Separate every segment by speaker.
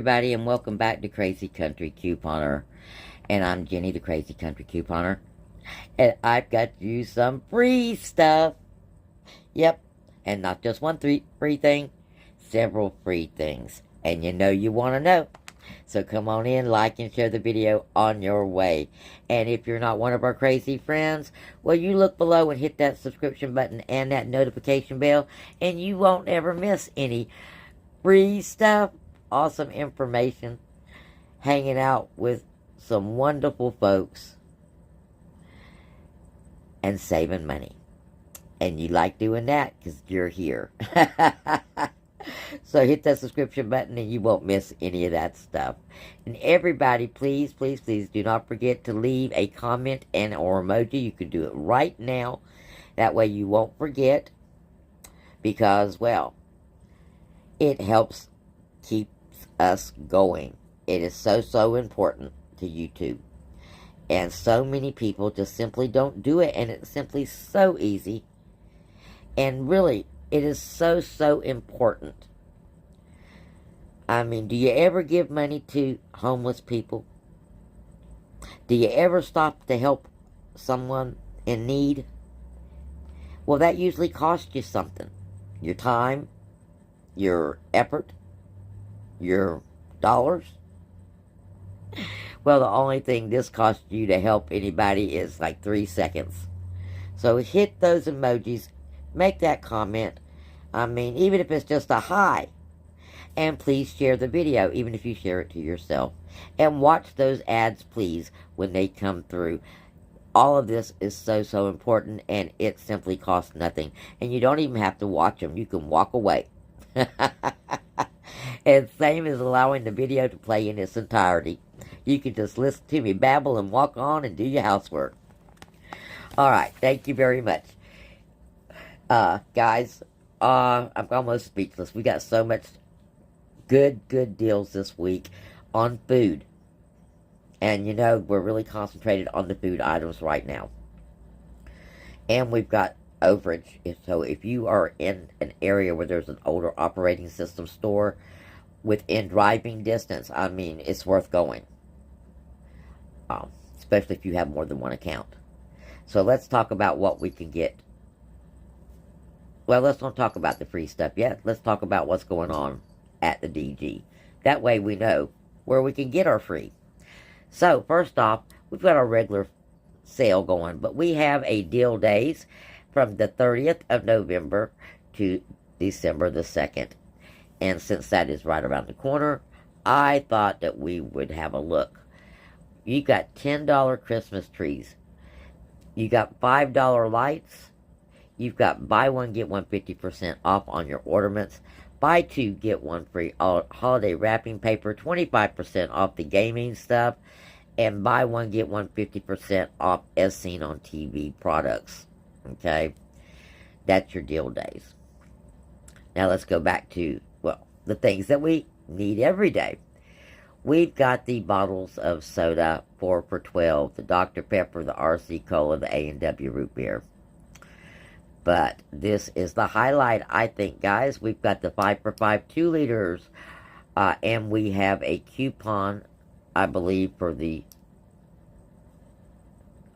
Speaker 1: Everybody, and welcome back to Crazy Country Couponer. And I'm Jenny, the Crazy Country Couponer. And I've got you some free stuff. Yep. And not just one free thing, several free things. And you know you want to know. So come on in, like and share the video on your way. And if you're not one of our crazy friends, well, you look below and hit that subscription button and that notification bell, and you won't ever miss any free stuff, awesome information, hanging out with some wonderful folks, and saving money. And you like doing that because you're here. So hit that subscription button and you won't miss any of that stuff. And everybody, please, please, please do not forget to leave a comment and or emoji. You can do it right now. That way you won't forget. Because, well, it helps keep us going. It is so important to YouTube. And so many people just simply don't do it. And it's simply so easy. And really, it is so important. I mean, do you ever give money to homeless people? Do you ever stop to help someone in need? Well, that usually costs you something. Your time, your effort, your dollars. Well, the only thing this costs you to help anybody is like 3 seconds. So hit those emojis, make that comment. I mean, even if it's just a hi. And please share the video, even if you share it to yourself. And watch those ads, please, when they come through. All of this is so important, and it simply costs nothing. And you don't even have to watch them. You can walk away. And same as allowing the video to play in its entirety. You can just listen to me babble and walk on and do your housework. Alright, thank you very much. Guys, I'm almost speechless. We got so much good deals this week on food. And you know, we're really concentrated on the food items right now. And we've got overage. So if you are in an area where there's an older operating system store within driving distance, I mean, it's worth going. Especially if you have more than one account. So let's talk about what we can get. Well, let's not talk about the free stuff yet. Let's talk about what's going on at the DG. That way we know where we can get our free. So, first off, we've got our regular sale going, but we have a deal days from the 30th of November to December the 2nd. And since that is right around the corner, I thought that we would have a look. You got $10 Christmas trees. You got $5 lights. You've got buy one, get one 50% off on your ornaments. Buy two, get one free holiday wrapping paper. 25% off the gaming stuff. And buy one, get one 50% off as seen on TV products. Okay? That's your deal days. Now let's go back to, well, the things that we need every day. We've got the bottles of soda, 4 for $12. The Dr. Pepper, the RC Cola, the A&W Root Beer. But this is the highlight, I think, guys. We've got the 5 for $5 2 liters. And we have a coupon, I believe, for the...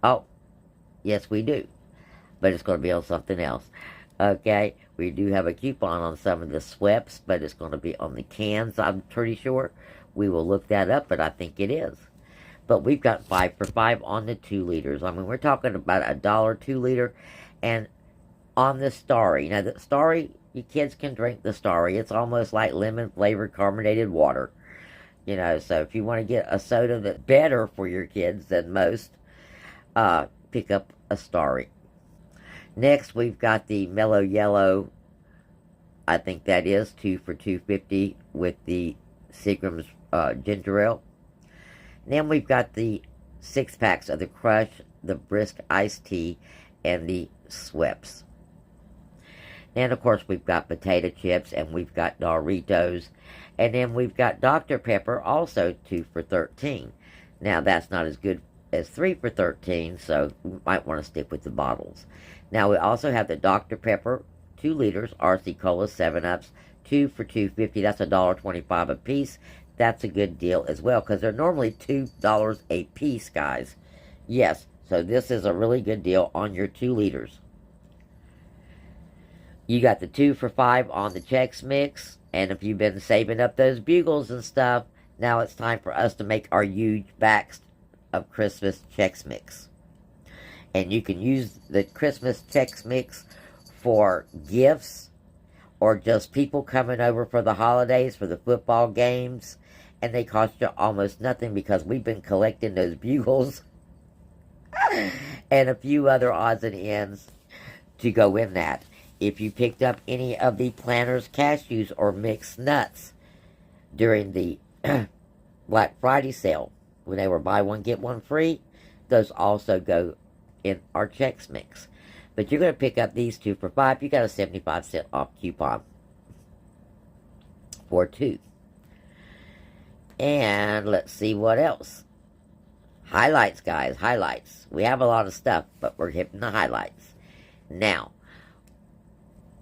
Speaker 1: Oh, yes, we do. But it's going to be on something else. Okay, we do have a coupon on some of the Sweps, but it's going to be on the cans, I'm pretty sure. We will look that up, but I think it is. But we've got 5 for $5 on the 2 liters. I mean, we're talking about $1 2 liter. And on the Starry. Now, the Starry, you kids can drink the Starry. It's almost like lemon-flavored carbonated water. You know, so if you want to get a soda that's better for your kids than most, pick up a Starry. Next, we've got the Mellow Yellow. I think that is 2 for $2.50 with the Seagram's ginger ale. And then we've got the 6-packs of the Crush, the Brisk Iced Tea, and the Sweps. And, of course, we've got potato chips, and we've got Doritos. And then we've got Dr. Pepper, also 2 for $13. Now, that's not as good as 3 for $13, so we might want to stick with the bottles. Now, we also have the Dr. Pepper, 2 liters, RC Cola 7-Ups, 2 for $2.50. That's $1.25 a piece. that's a good deal as well, because they're normally $2 a piece, guys. Yes, so this is a really good deal on your 2 liters. You got the 2 for $5 on the Chex Mix, and if you've been saving up those bugles and stuff, now it's time for us to make our huge backs of Christmas Chex Mix. And you can use the Christmas Chex Mix for gifts, or just people coming over for the holidays, for the football games, and they cost you almost nothing, because we've been collecting those bugles and a few other odds and ends to go in that. If you picked up any of the Planters cashews or mixed nuts during the Black Friday sale, when they were buy one, get one free, those also go in our Chex Mix. But you're going to pick up these 2 for $5. You got a 75-cent off coupon for 2. And let's see what else. Highlights, guys. Highlights. We have a lot of stuff, but we're hitting the highlights. Now,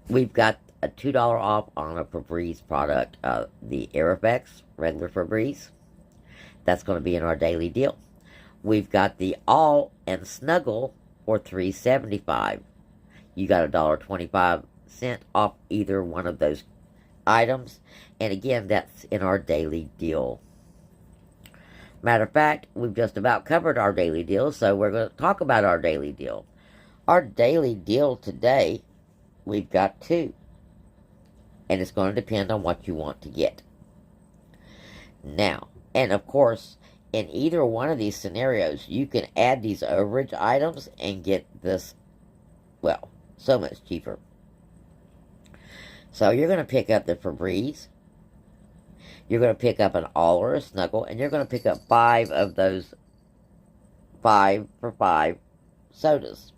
Speaker 1: we've got a $2 off on a Febreze product. The Air Effects, regular Febreze. That's going to be in our daily deal. We've got the All and Snuggle for $3.75. You got $1.25 off either one of those items. And again, that's in our daily deal. Matter of fact, we've just about covered our daily deal, so we're going to talk about our daily deal. Our daily deal today, we've got 2. And it's going to depend on what you want to get. Now, and of course, in either one of these scenarios, you can add these overage items and get this, well, so much cheaper. So you're going to pick up the Febreze. You're going to pick up an All or a Snuggle, and you're going to pick up 5 of those 5 for $5 sodas.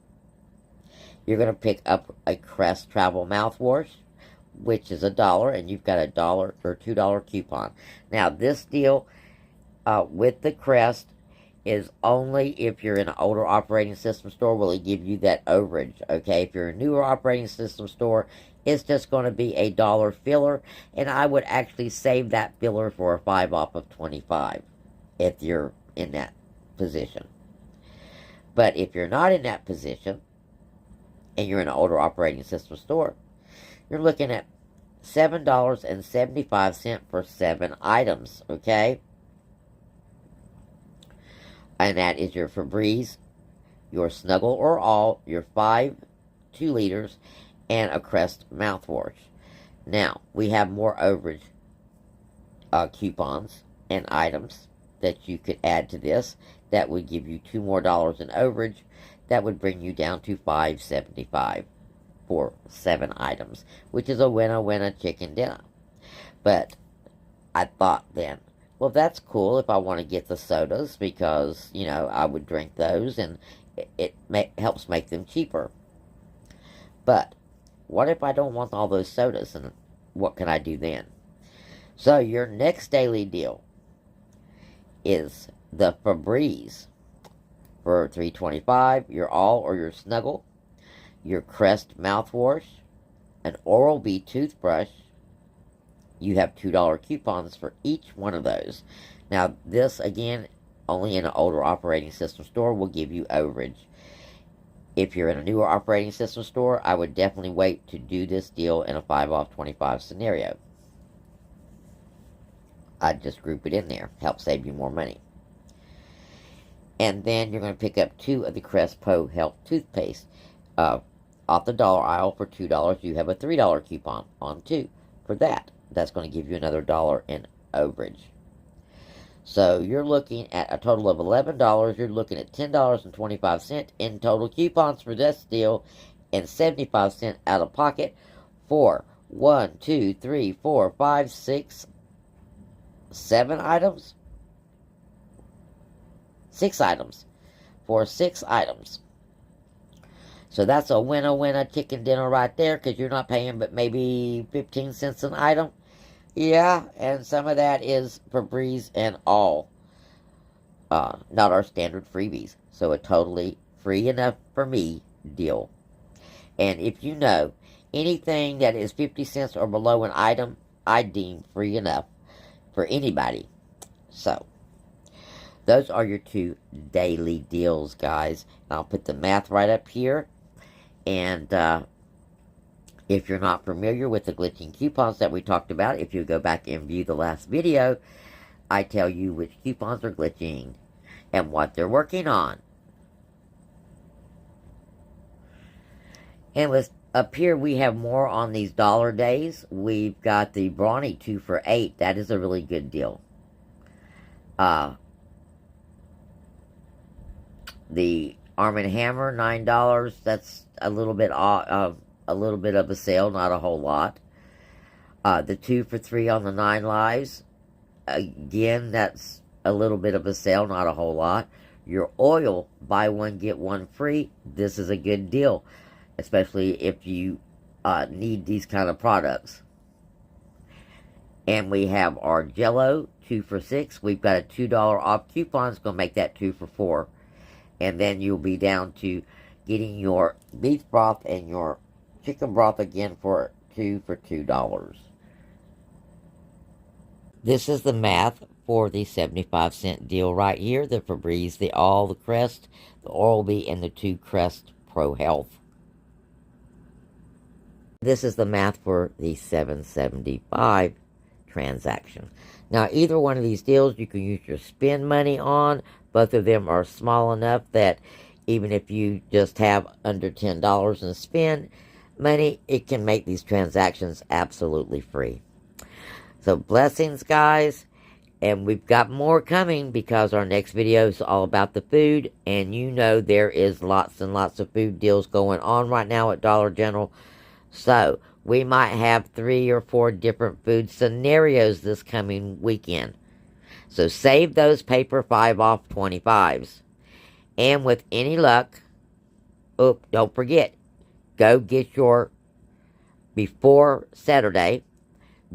Speaker 1: You're going to pick up a Crest Travel mouthwash, which is $1, and you've got a $1 or $2 coupon. Now, this deal with the Crest is only if you're in an older operating system store will it give you that overage, okay? If you're a newer operating system store, it's just going to be a $1 filler, and I would actually save that filler for a 5 off of 25 if you're in that position. But if you're not in that position, and you're in an older operating system store, you're looking at $7.75 for 7 items, okay? And that is your Febreze, your Snuggle or All, your 5 2 liters, and a Crest mouthwash. Now, we have more overage coupons and items that you could add to this. That would give you $2 more in overage. That would bring you down to $5.75 for 7 items, which is a winner chicken dinner. But I thought then, well, that's cool if I want to get the sodas, because, you know, I would drink those, and it helps make them cheaper. But what if I don't want all those sodas, and what can I do then? So your next daily deal is the Febreze for $3.25, your All or your Snuggle, your Crest mouthwash, an Oral-B toothbrush. You have $2 coupons for each one of those. Now, this, again, only in an older operating system store will give you overage. If you're in a newer operating system store, I would definitely wait to do this deal in a 5 off 25 scenario. I'd just group it in there. Help save you more money. And then you're going to pick up 2 of the Crest Pro Health toothpaste. Off the dollar aisle for $2, you have a $3 coupon on 2 for that. That's going to give you another $1 in overage. So you're looking at a total of $11. You're looking at $10.25 in total coupons for this deal, and 75 cents out of pocket for 1, 2, 3, 4, 5, 6, 7 items. 6 items. For 6 items. So that's a winner chicken dinner right there, because you're not paying but maybe 15 cents an item. Yeah, and some of that is Febreze and All. Not our standard freebies. So a totally free enough for me deal. And if you know, anything that is 50 cents or below an item, I deem free enough. for anybody. So, those are your 2 daily deals, guys. I'll put the math right up here. And if you're not familiar with the glitching coupons that we talked about, if you go back and view the last video, I tell you which coupons are glitching and what they're working on. And up here, we have more on these dollar days. We've got the Brawny 2 for $8. That is a really good deal. The Arm & Hammer, $9. That's a little bit of a sale, not a whole lot. The 2 for $3 on the 9 Lives. Again, that's a little bit of a sale, not a whole lot. Your oil, buy one, get one free. This is a good deal, especially if you need these kind of products. And we have our Jell-O, 2 for $6. We've got a $2 off coupon. It's going to make that 2 for $4. And then you'll be down to getting your beef broth and your chicken broth again for 2 for $2. This is the math for the 75-cent deal right here. The Febreze, the All, the Crest, the Oral-B, and the 2 Crest Pro Health. This is the math for the $7.75 transaction. Now, either one of these deals you can use your spend money on. Both of them are small enough that even if you just have under $10 in spend money, it can make these transactions absolutely free. So blessings, guys. And we've got more coming because our next video is all about the food. And you know there is lots and lots of food deals going on right now at Dollar General. So we might have 3 or 4 different food scenarios this coming weekend. So save those paper 5 off 25s. And with any luck, don't forget, go get your, before Saturday,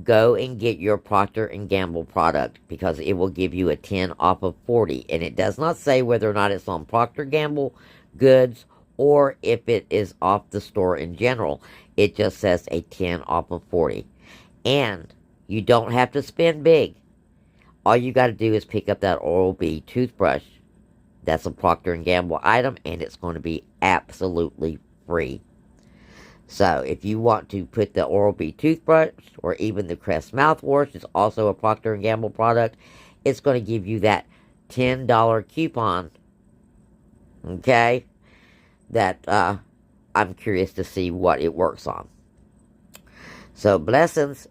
Speaker 1: go and get your Procter & Gamble product because it will give you a 10 off of 40. And it does not say whether or not it's on Procter & Gamble goods or if it is off the store in general. It just says a 10 off of 40. And you don't have to spend big. All you got to do is pick up that Oral-B toothbrush. That's a Procter & Gamble item, and it's going to be absolutely free. So, if you want to put the Oral-B toothbrush, or even the Crest mouthwash, it's also a Procter & Gamble product, it's going to give you that $10 coupon. Okay? That, I'm curious to see what it works on. So, blessings.